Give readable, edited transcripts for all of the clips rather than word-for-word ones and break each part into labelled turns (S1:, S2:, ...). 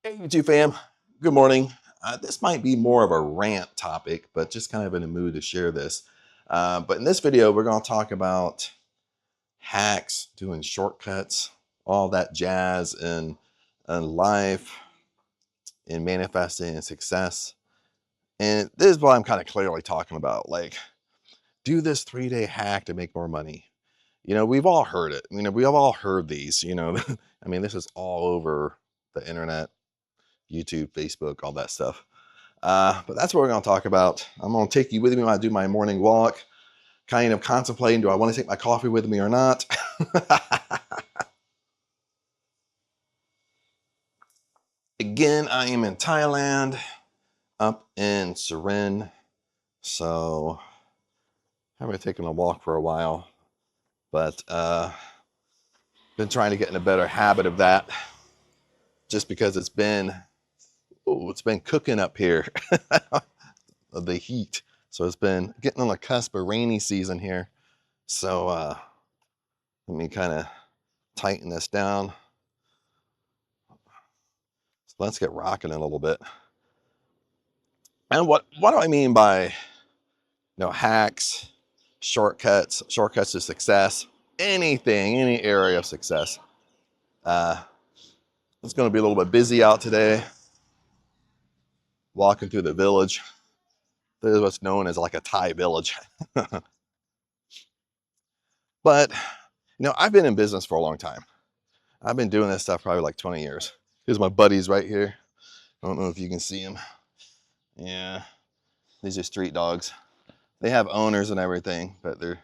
S1: Hey, YouTube fam. Good morning. This might be more of a rant topic, but just kind of in a mood to share this. But in this video, we're going to talk about hacks, doing shortcuts, all that jazz in life, in manifesting and success. And this is what I'm kind of clearly talking about. Like, do this 3-day hack to make more money. We've all heard it. We have all heard these, I mean, this is all over the internet, YouTube, Facebook, all that stuff. But that's what we're going to talk about. I'm going to take you with me when I do my morning walk, kind of contemplating, do I want to take my coffee with me or not? Again, I am in Thailand, up in Surin. So I haven't taken a walk for a while, but been trying to get in a better habit of that just because it's been cooking up here of the heat. So it's been getting on the cusp of rainy season here. So let me kind of tighten this down. So let's get rocking a little bit. And what do I mean by hacks, shortcuts to success, anything, any area of success? It's going to be a little bit busy out today. Walking through the village. This is what's known as like a Thai village. But I've been in business for a long time. I've been doing this stuff probably like 20 years. Here's my buddies right here. I don't know if you can see them. Yeah, these are street dogs. They have owners and everything, but they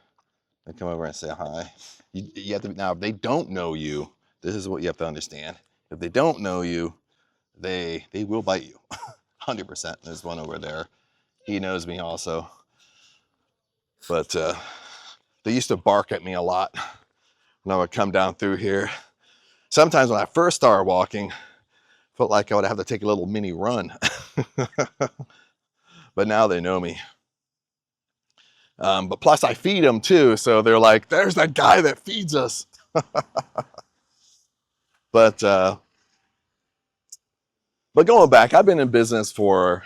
S1: come over and say hi. You have to, now if they don't know you, this is what you have to understand. If they don't know you, they will bite you. 100%. There's one over there. He knows me also. But they used to bark at me a lot when I would come down through here. Sometimes when I first started walking, felt like I would have to take a little mini run. But now they know me. But plus I feed them too. So they're like, there's that guy that feeds us. But going back, I've been in business for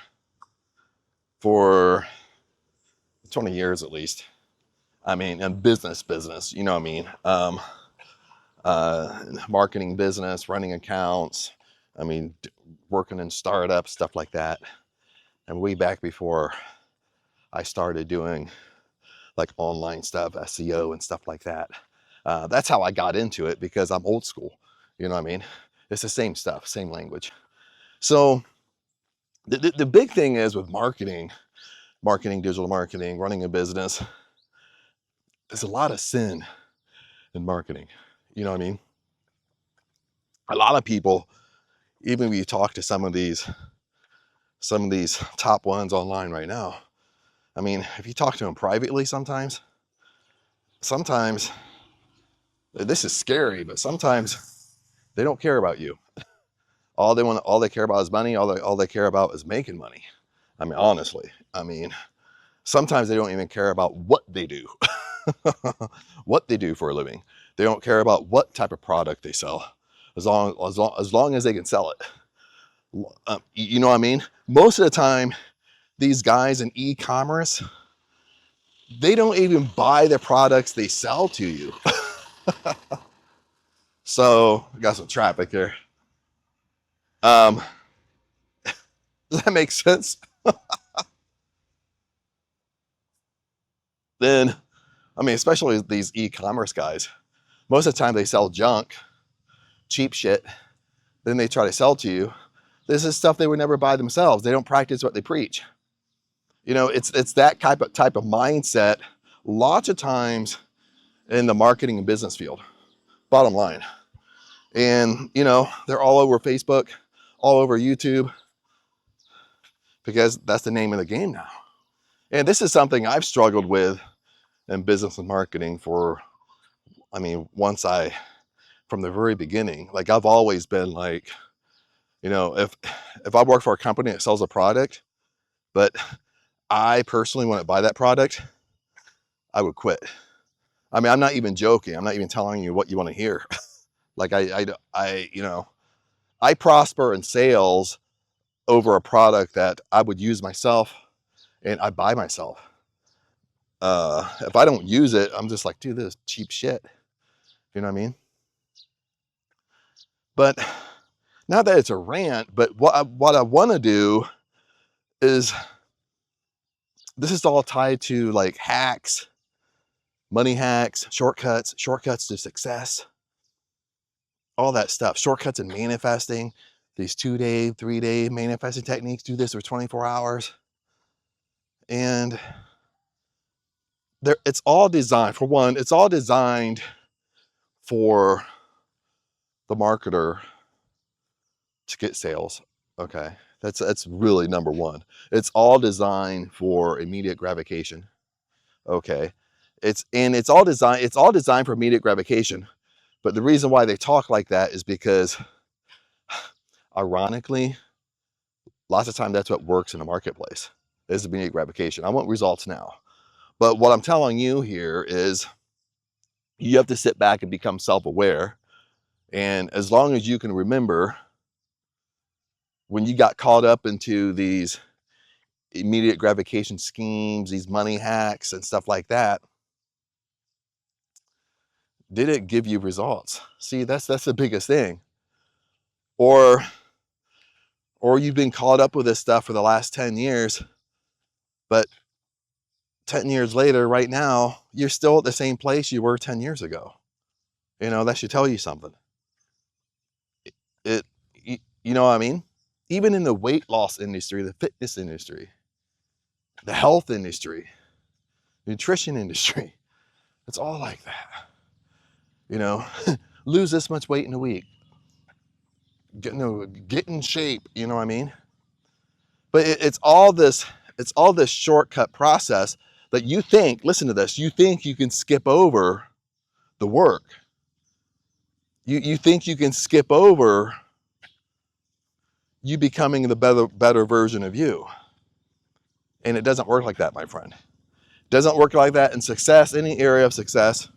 S1: 20 years at least. I mean, in business, you know what I mean? Marketing business, running accounts. I mean, working in startups, stuff like that. And way back before I started doing like online stuff, SEO and stuff like that. That's how I got into it because I'm old school. You know what I mean? It's the same stuff, same language. So the big thing is with marketing, digital marketing, running a business, there's a lot of sin in marketing. You know what I mean? A lot of people, even when you talk to some of these top ones online right now, I mean, if you talk to them privately sometimes, this is scary, but sometimes they don't care about you. All they care about is money. All they care about is making money. I mean, honestly, sometimes they don't even care about what they do, what they do for a living. They don't care about what type of product they sell, as long as they can sell it. You know what I mean? Most of the time, these guys in e-commerce, they don't even buy the products they sell to you. So I got some traffic here. Does that make sense? Then, I mean, especially these e-commerce guys, most of the time they sell junk, cheap shit. Then they try to sell to you. This is stuff they would never buy themselves. They don't practice what they preach. It's that type of mindset lots of times in the marketing and business field, bottom line. And, they're all over Facebook, all over YouTube, because that's the name of the game now. And this is something I've struggled with in business and marketing from the very beginning. Like, I've always been like, if I work for a company that sells a product, but I personally wouldn't buy that product, I would quit. I mean, I'm not even joking. I'm not even telling you what you want to hear. Like I I prosper in sales over a product that I would use myself and I buy myself. If I don't use it, I'm just like, dude, this is cheap shit. You know what I mean? But not that it's a rant, but what I want to do is, this is all tied to like hacks, money hacks, shortcuts to success, all that stuff, shortcuts in manifesting, these 2-day, 3-day manifesting techniques, do this for 24 hours. And it's all designed, for one, it's all designed for the marketer to get sales. Okay, that's really number one. It's all designed for immediate gratification. Okay, it's all designed for immediate gratification. But the reason why they talk like that is because, ironically, lots of time that's what works in the marketplace, is immediate gratification. I want results now. But what I'm telling you here is, you have to sit back and become self-aware. And as long as you can remember when you got caught up into these immediate gratification schemes, these money hacks and stuff like that, did it give you results? See, that's the biggest thing. Or you've been caught up with this stuff for the last 10 years, but 10 years later, right now, you're still at the same place you were 10 years ago. You know, that should tell you something. You know what I mean? Even in the weight loss industry, the fitness industry, the health industry, nutrition industry, it's all like that. You know, lose this much weight in a week, get in shape, you know what I mean? But it's all this shortcut process that you think, listen to this, you think you can skip over the work. You think you can skip over you becoming the better version of you. And it doesn't work like that, my friend. It doesn't work like that in success, any area of success.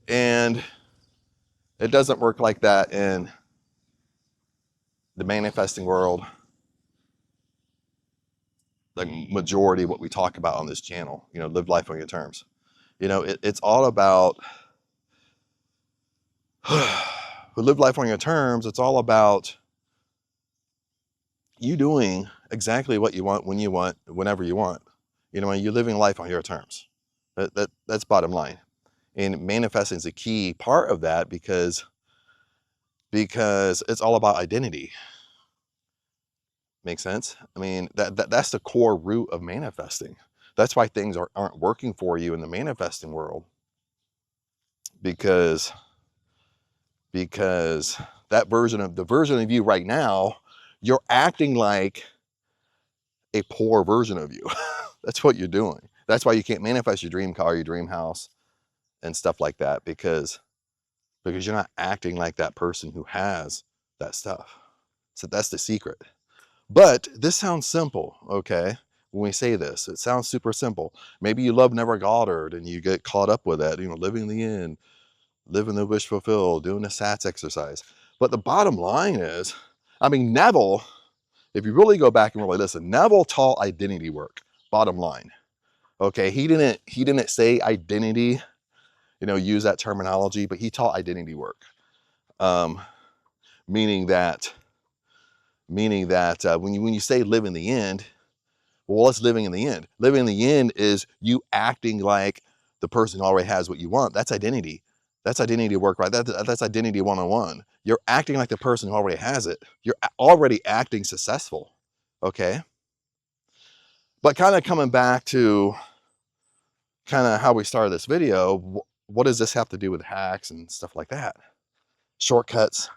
S1: And it doesn't work like that in the manifesting world, the majority of what we talk about on this channel. You know, live life on your terms. You know, it's all about live life on your terms. It's all about you doing exactly what you want, when you want, whenever you want. You know, you're living life on your terms. That's bottom line. And manifesting is a key part of that, because it's all about identity. Make sense? I mean, that's the core root of manifesting. That's why things aren't working for you in the manifesting world, because the version of you right now, you're acting like a poor version of you. That's what you're doing. That's why you can't manifest your dream car, your dream house, and stuff like that, because you're not acting like that person who has that stuff. So that's the secret. But this sounds simple, okay? When we say this, it sounds super simple. Maybe you love Neville Goddard and you get caught up with that, you know, living the end, living the wish fulfilled, doing the SATS exercise. But the bottom line is, I mean, Neville, if you really go back and really listen, Neville taught identity work, bottom line. Okay, he didn't say identity, you know, use that terminology, but he taught identity work. Meaning that when you say live in the end, well, what's living in the end? Living in the end is you acting like the person who already has what you want. That's identity. That's identity work, right? That's identity 101. You're acting like the person who already has it. You're already acting successful, okay? But kind of coming back to kind of how we started this video, what does this have to do with hacks and stuff like that? Shortcuts.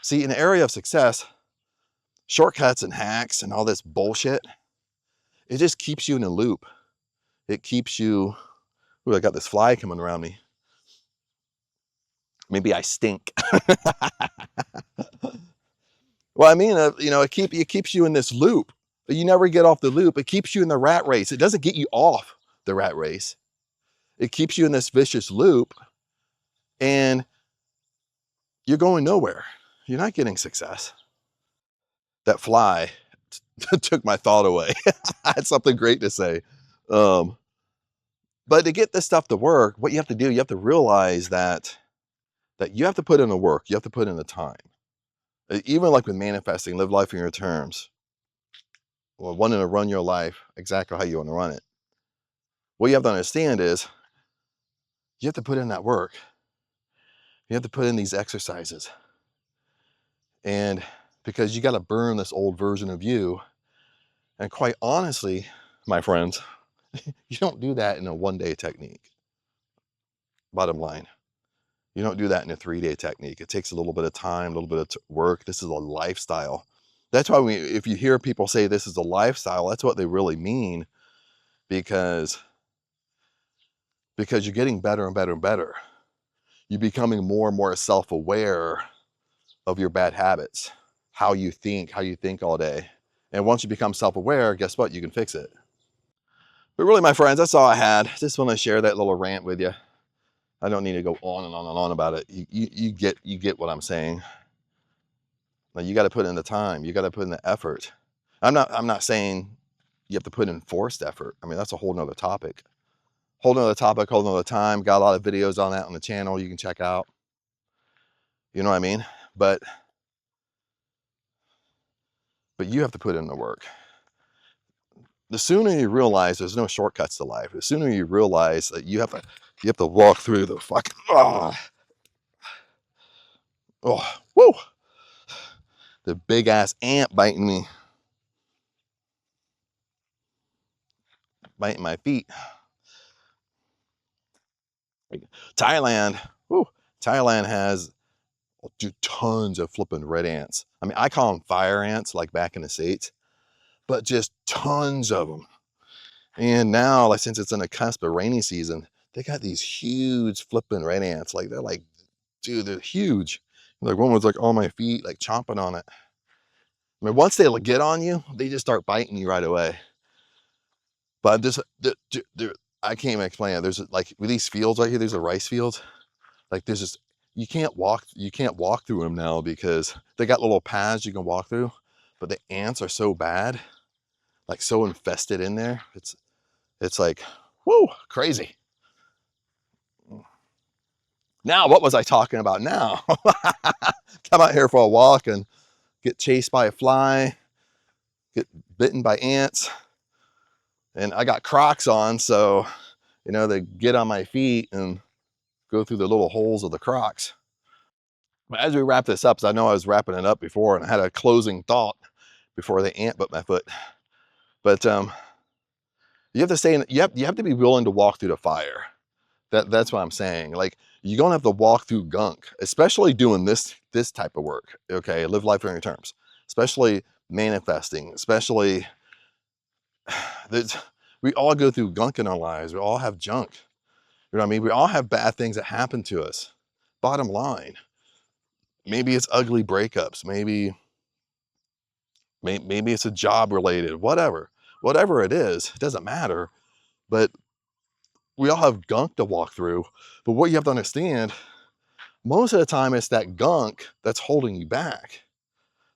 S1: See, in the area of success, shortcuts and hacks and all this bullshit, it just keeps you in a loop. It keeps you, ooh, I got this fly coming around me. Maybe I stink. Well, I mean, you know, it keeps you in this loop. But you never get off the loop. It keeps you in the rat race. It doesn't get you off the rat race. It keeps you in this vicious loop, and you're going nowhere. you're not getting success. That fly took my thought away. I had something great to say. Um, but to get this stuff to work, what you have to do, you have to realize that you have to put in the work. You have to put in the time. Even like with manifesting, live life on your terms. Well, wanting to run your life exactly how you want to run it. What you have to understand is you have to put in that work. You have to put in these exercises. And because you got to burn this old version of you. And quite honestly, my friends, you don't do that in a 1-day technique. Bottom line, you don't do that in a 3-day technique. It takes a little bit of time, a little bit of work. This is a lifestyle. That's why if you hear people say this is a lifestyle, that's what they really mean, because you're getting better and better and better. You're becoming more and more self-aware of your bad habits, how you think all day. And once you become self-aware, guess what? You can fix it. But really, my friends, that's all I had. Just want to share that little rant with you. I don't need to go on and on and on about it. You get what I'm saying. Now you got to put in the time. You got to put in the effort. I'm not saying you have to put in forced effort. I mean, that's a whole nother topic. Whole nother topic, whole nother time. Got a lot of videos on that on the channel you can check out. You know what I mean? But you have to put in the work. The sooner you realize there's no shortcuts to life, the sooner you realize that you have to walk through the fucking whoa, the big ass ant biting me, biting my feet. Thailand, whoo, Thailand has tons of flipping red ants. I mean, I call them fire ants, like back in the States, but just tons of them. And now, like, since it's in the cusp of rainy season, they got these huge flipping red ants. Like, they're like, dude, they're huge. Like, one was like on my feet, like chomping on it. I mean, once they get on you, they just start biting you right away. But I can't even explain it. There's like, with these fields right here, there's the rice fields. Like, there's just, you can't walk through them now because they got little paths you can walk through, but the ants are so bad, like so infested in there. It's like, whoo, crazy. Now, what was I talking about now? Come out here for a walk and get chased by a fly, get bitten by ants. And I got Crocs on, so, you know, they get on my feet and go through the little holes of the Crocs. But as we wrap this up, because I know I was wrapping it up before and I had a closing thought before the ant bit my foot. But you have to stay you have to be willing to walk through the fire. That's what I'm saying. Like, you're gonna have to walk through gunk, especially doing this type of work. Okay, live life on your terms, especially manifesting, especially we all go through gunk in our lives. We all have junk. You know what I mean? We all have bad things that happen to us. Bottom line, maybe it's ugly breakups. Maybe it's a job related, whatever it is, it doesn't matter. But we all have gunk to walk through. But what you have to understand, most of the time it's that gunk that's holding you back.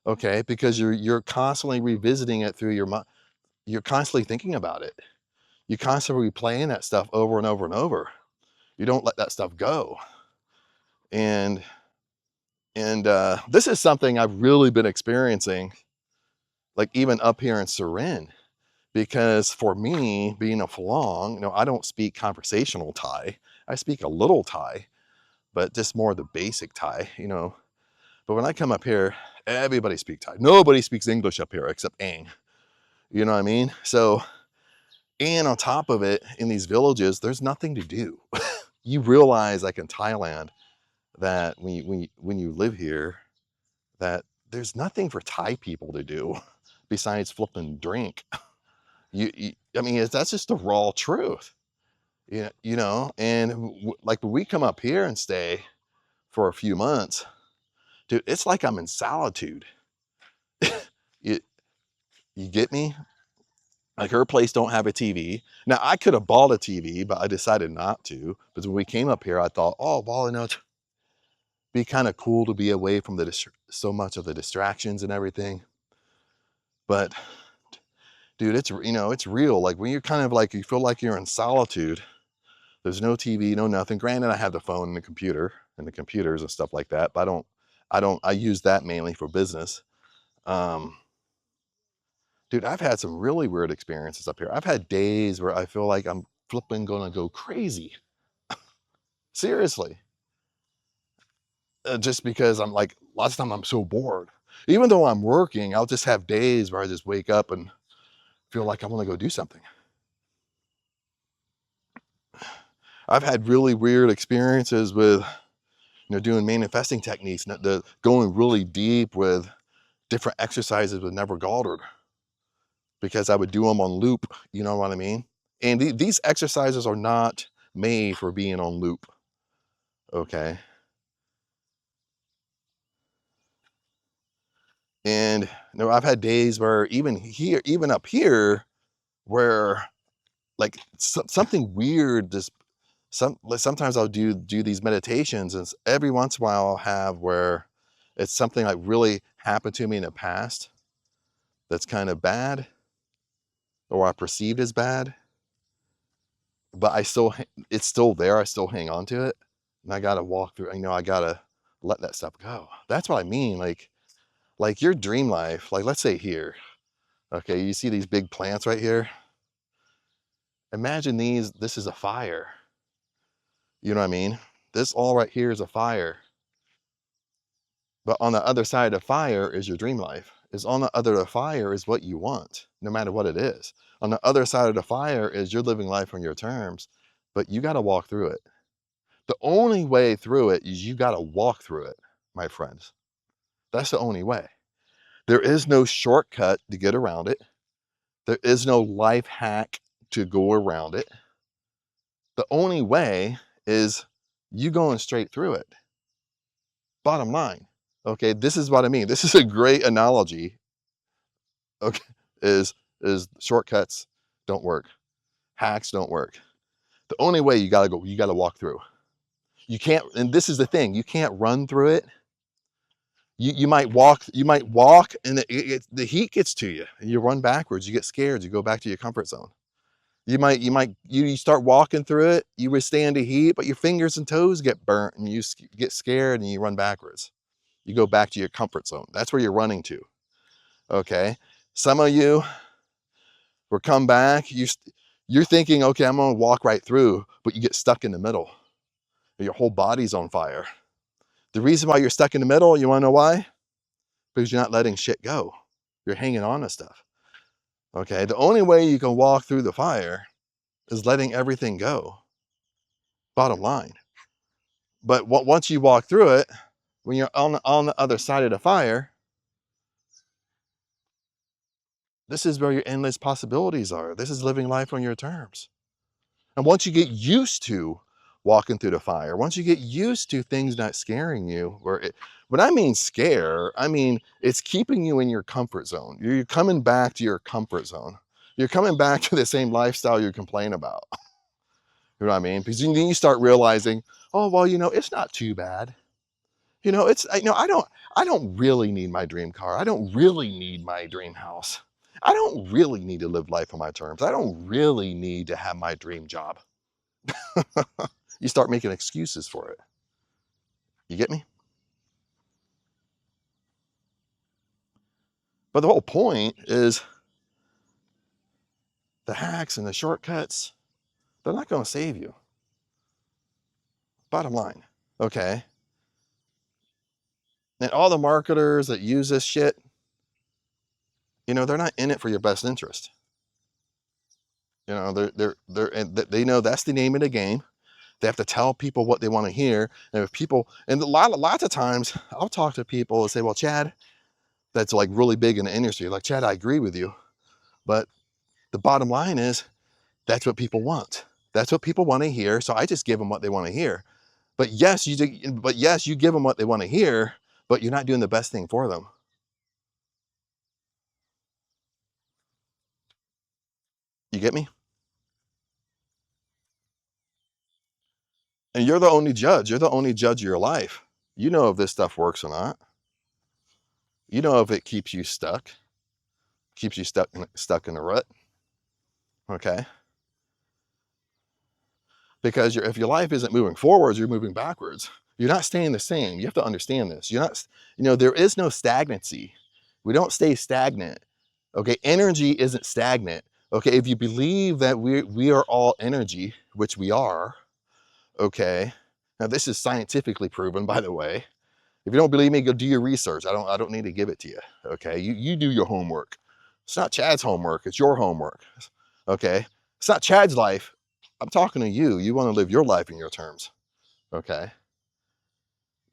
S1: Okay, because you're constantly revisiting it through your mind. You're constantly thinking about it. You're constantly replaying that stuff over and over and over. You don't let that stuff go. And this is something I've really been experiencing, like even up here in Surin, because for me, being a Phalong, you know, I don't speak conversational Thai. I speak a little Thai, but just more the basic Thai, you know. But when I come up here, everybody speaks Thai. Nobody speaks English up here except Ang. You know what I mean? So, and on top of it, in these villages, there's nothing to do. You realize, like in Thailand, that when you live here, that there's nothing for Thai people to do besides flip and drink. I mean, that's just the raw truth. Yeah, you know, and like when we come up here and stay for a few months, dude, it's like I'm in solitude. you, you get me? Like, her place don't have a TV. Now, I could have bought a TV, but I decided not to. Because when we came up here, I thought, oh, well, you know, be kind of cool to be away from so much of the distractions and everything. But dude, it's real. Like when you're kind of like, you feel like you're in solitude. There's no TV, no nothing. Granted, I have the phone and the computer and the computers and stuff like that, but I use that mainly for business. Um, dude, I've had some really weird experiences up here. I've had days where I feel like I'm flipping gonna go crazy. Seriously. Just because I'm like, lots of time I'm so bored. Even though I'm working, I'll just have days where I just wake up and feel like I want to go do something. I've had really weird experiences with, doing manifesting techniques, going really deep with different exercises with Neville Goddard, because I would do them on loop. You know what I mean? And these exercises are not made for being on loop. Okay. And I've had days where even up here, where like something weird, sometimes I'll do these meditations, and every once in a while I'll have where it's something like really happened to me in the past that's kind of bad, or I perceived as bad, but it's still there. I still hang on to it, and I gotta walk through. I gotta let that stuff go. That's what I mean. Like your dream life. Like, let's say here, okay, you see these big plants right here. Imagine these. This is a fire. You know what I mean? This all right here is a fire. But on the other side of fire is your dream life. Is on the other of fire is what you want, no matter what it is. On the other side of the fire is you're living life on your terms, but you got to walk through it. The only way through it is you got to walk through it, my friends. That's the only way. There is no shortcut to get around it. There is no life hack to go around it. The only way is you going straight through it. Bottom line. Okay, this is what I mean. This is a great analogy. Okay, is shortcuts don't work. Hacks don't work. The only way you gotta walk through. You can't, and this is the thing, you can't run through it. You might walk, and the heat gets to you, and you run backwards, you get scared, you go back to your comfort zone. You start walking through it, you withstand the heat, but your fingers and toes get burnt, and you get scared, and you run backwards. You go back to your comfort zone. That's where you're running to. Okay, some of you will come back. You're thinking, okay, I'm gonna walk right through, but you get stuck in the middle. Your whole body's on fire. The reason why you're stuck in the middle, you wanna know why? Because you're not letting shit go. You're hanging on to stuff. Okay, the only way you can walk through the fire is letting everything go. Bottom line. But once you walk through it, when you're on the other side of the fire, this is where your endless possibilities are. This is living life on your terms. And once you get used to walking through the fire, once you get used to things not scaring you, when I mean scare, I mean it's keeping you in your comfort zone. You're coming back to your comfort zone. You're coming back to the same lifestyle you complain about. You know what I mean? Because then you start realizing, oh, well, it's not too bad. I don't really need my dream car. I don't really need my dream house. I don't really need to live life on my terms. I don't really need to have my dream job. You start making excuses for it. You get me? But the whole point is the hacks and the shortcuts, they're not going to save you. Bottom line. Okay. And all the marketers that use this shit, they're not in it for your best interest. They know that's the name of the game. They have to tell people what they want to hear. And if people, and lots of times I'll talk to people and say, well, Chad, that's like really big in the industry. Like, Chad, I agree with you. But the bottom line is that's what people want. That's what people want to hear. So I just give them what they want to hear. But yes, you give them what they want to hear, but you're not doing the best thing for them. You get me? And you're the only judge. You're the only judge of your life. You know if this stuff works or not. You know if it keeps you stuck, stuck in a rut. Okay. Because if your life isn't moving forwards, you're moving backwards. You're not staying the same. You have to understand this. You're not, there is no stagnancy. We don't stay stagnant. Okay, energy isn't stagnant. Okay, if you believe that we are all energy, which we are, okay. Now this is scientifically proven, by the way. If you don't believe me, go do your research. I don't need to give it to you. Okay, you do your homework. It's not Chad's homework, it's your homework. Okay, it's not Chad's life. I'm talking to you. You want to live your life in your terms. Okay.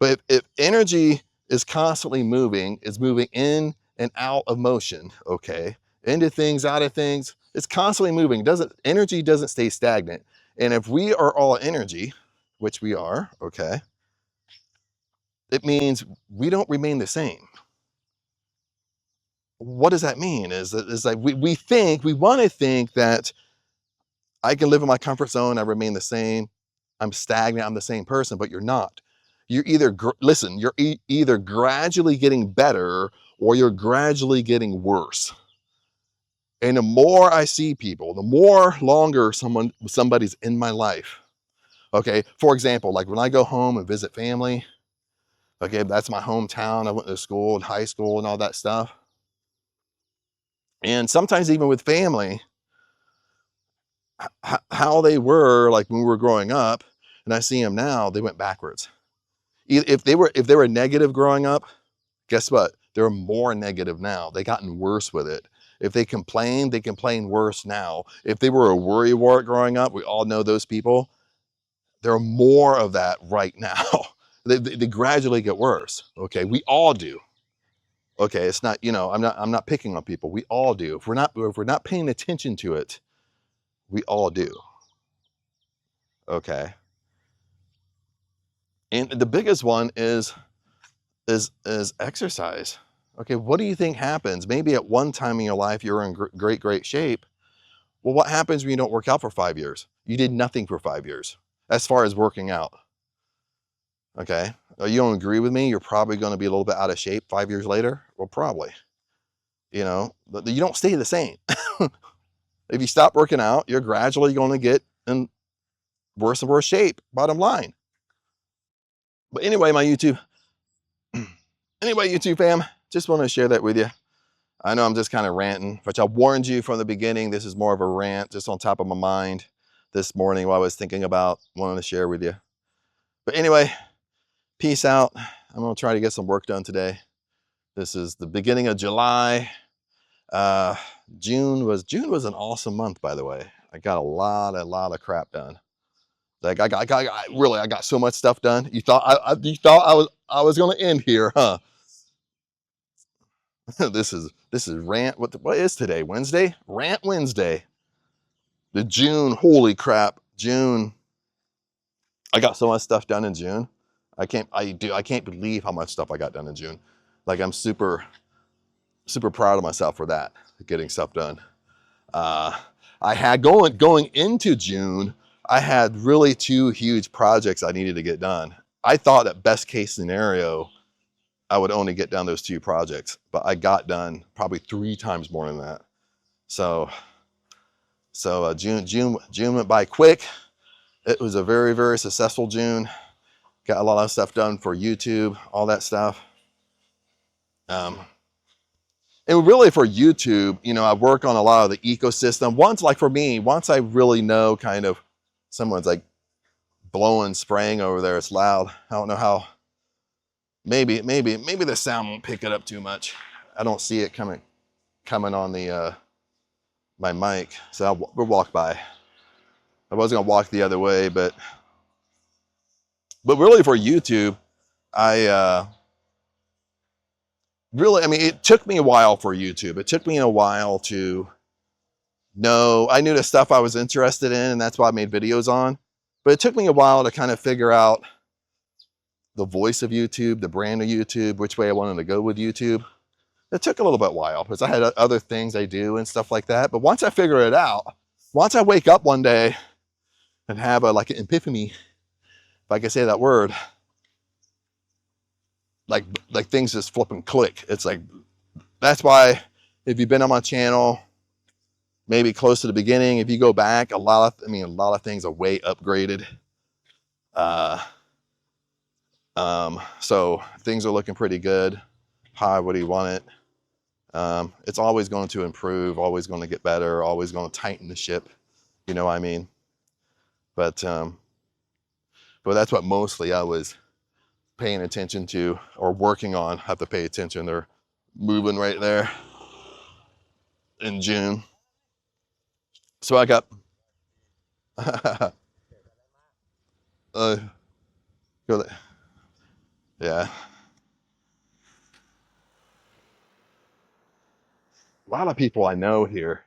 S1: But if energy is constantly moving, is moving in and out of motion, okay, into things, out of things, it's constantly moving. Energy doesn't stay stagnant. And if we are all energy, which we are, okay, it means we don't remain the same. What does that mean? Is like we want to think that I can live in my comfort zone, I remain the same, I'm stagnant, I'm the same person, but you're not. You're either, listen, you're either gradually getting better or you're gradually getting worse. And the more I see people, the more longer somebody's in my life. Okay, for example, like when I go home and visit family, okay, that's my hometown. I went to school and high school and all that stuff. And sometimes even with family, how they were like when we were growing up, and I see them now, they went backwards. If they were negative growing up, guess what? They're more negative now. They gotten worse with it. If they complain worse now. If they were a worrywart growing up, we all know those people. There are more of that right now. They gradually get worse. Okay, we all do. Okay, it's not, I'm not picking on people. We all do. If we're not paying attention to it, we all do. Okay. And the biggest one is exercise. Okay, what do you think happens? Maybe at one time in your life you're in great shape. Well, what happens when you don't work out for 5 years? You did nothing for 5 years as far as working out. Okay, you don't agree with me? You're probably going to be a little bit out of shape 5 years later. Well, probably. But you don't stay the same. If you stop working out, you're gradually going to get in worse and worse shape. Bottom line. But anyway, YouTube fam, just want to share that with you. I know I'm just kind of ranting, which I warned you from the beginning. This is more of a rant just on top of my mind this morning while I was thinking about wanting to share with you. But anyway, peace out. I'm going to try to get some work done today. This is the beginning of July. June was an awesome month, by the way. I got a lot of crap done. Like I got so much stuff done. You thought I was going to end here, huh? This is rant. What is today? Wednesday? Rant Wednesday. The June, holy crap, June. I got so much stuff done in June. I can't believe how much stuff I got done in June. Like I'm super proud of myself for that, getting stuff done. I had going into June, I had really 2 huge projects I needed to get done. I thought at best case scenario, I would only get done those 2 projects, but I got done probably 3 times more than that. So June went by quick. It was a very, very successful June. Got a lot of stuff done for YouTube, all that stuff. And really for YouTube, I work on a lot of the ecosystem. Once I really know kind of someone's like blowing, spraying over there, it's loud. I don't know how, maybe the sound won't pick it up too much. I don't see it coming on the, my mic. So we'll walk by. I was going to walk the other way, but really for YouTube, it took me a while for YouTube. It took me a while to know. I knew the stuff I was interested in, and that's why I made videos on. But it took me a while to kind of figure out the voice of YouTube, the brand of YouTube, which way I wanted to go with YouTube. It took a little bit while because I had other things I do and stuff like that. But once I figure it out, once I wake up one day and have like an epiphany, if I can say that word, like things just flip and click. It's like, that's why if you've been on my channel, maybe close to the beginning, if you go back, a lot of things are way upgraded. So things are looking pretty good. Hi, what do you want it? It's always going to improve, always going to get better, always going to tighten the ship. You know what I mean? But that's what mostly I was paying attention to, or working on. Have to pay attention. They're moving right there in June. So I got uh, go there. Yeah. A lot of people I know here,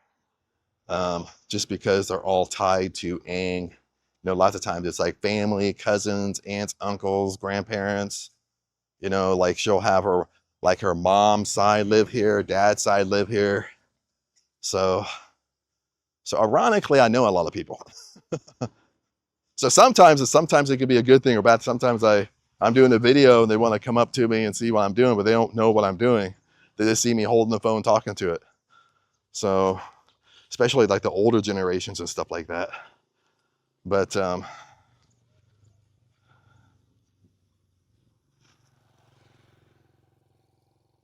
S1: just because they're all tied to Ang. You know, lots of times it's like family, cousins, aunts, uncles, grandparents. You know, like she'll have her mom's side live here, dad's side live here. So ironically, I know a lot of people. So sometimes it could be a good thing or bad. Sometimes I'm doing a video and they want to come up to me and see what I'm doing, but they don't know what I'm doing. They just see me holding the phone talking to it. So especially like the older generations and stuff like that. But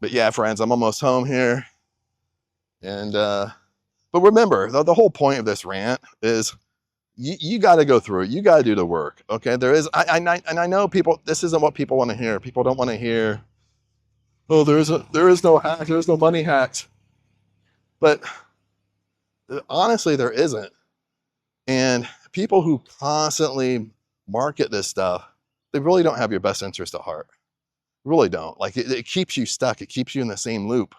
S1: yeah, friends, I'm almost home here. And but remember, the whole point of this rant is you got to go through it. You got to do the work. Okay, there is and I know people, this isn't what people want to hear. People don't want to hear, oh, there is no hack, there's no money hacks. But honestly, there isn't. And people who constantly market this stuff, they really don't have your best interest at heart. Really don't. Like it keeps you stuck. It keeps you in the same loop.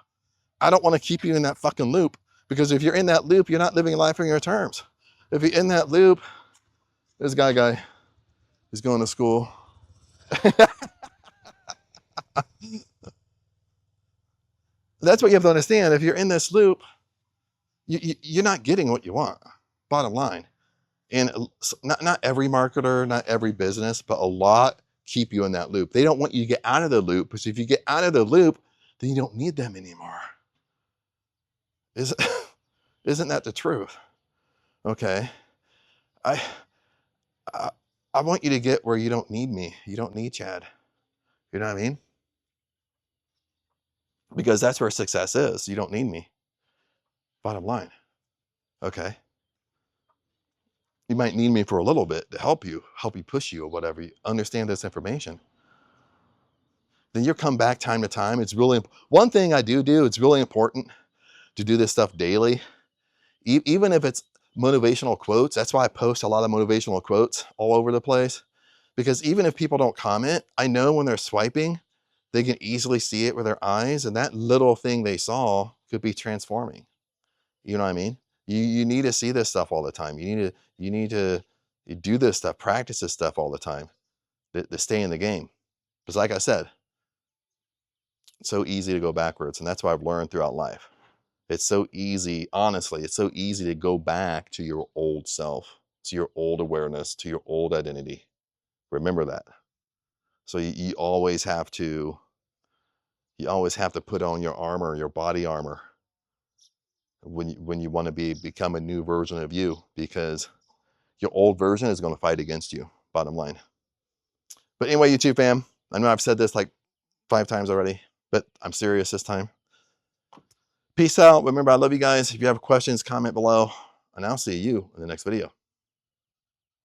S1: I don't want to keep you in that fucking loop, because if you're in that loop, you're not living life on your terms. If you're in that loop, this guy is going to school. That's what you have to understand. If you're in this loop, you're not getting what you want, bottom line. And not every marketer, not every business, but a lot keep you in that loop. They don't want you to get out of the loop, because if you get out of the loop, then you don't need them anymore. Isn't that the truth? Okay. I want you to get where you don't need me. You don't need Chad. You know what I mean? Because that's where success is. You don't need me. Bottom line. Okay. You might need me for a little bit to help you push you or whatever. You understand this information. Then you'll come back time to time. It's really, one thing I do, it's really important to do this stuff daily. Even if it's motivational quotes. That's why I post a lot of motivational quotes all over the place. Because even if people don't comment, I know when they're swiping, they can easily see it with their eyes, and that little thing they saw could be transforming. You know what I mean? You need to see this stuff all the time. You need to do this stuff, practice this stuff all the time to stay in the game. Because like I said, it's so easy to go backwards, and that's what I've learned throughout life. It's so easy, honestly, it's so easy to go back to your old self, to your old awareness, to your old identity. Remember that. So you always have to put on your armor, your body armor, when you want to become a new version of you, because your old version is going to fight against you, bottom line. But anyway, YouTube fam, I know I've said this like 5 times already, but I'm serious this time. Peace out. Remember, I love you guys. If you have questions, comment below, and I'll see you in the next video.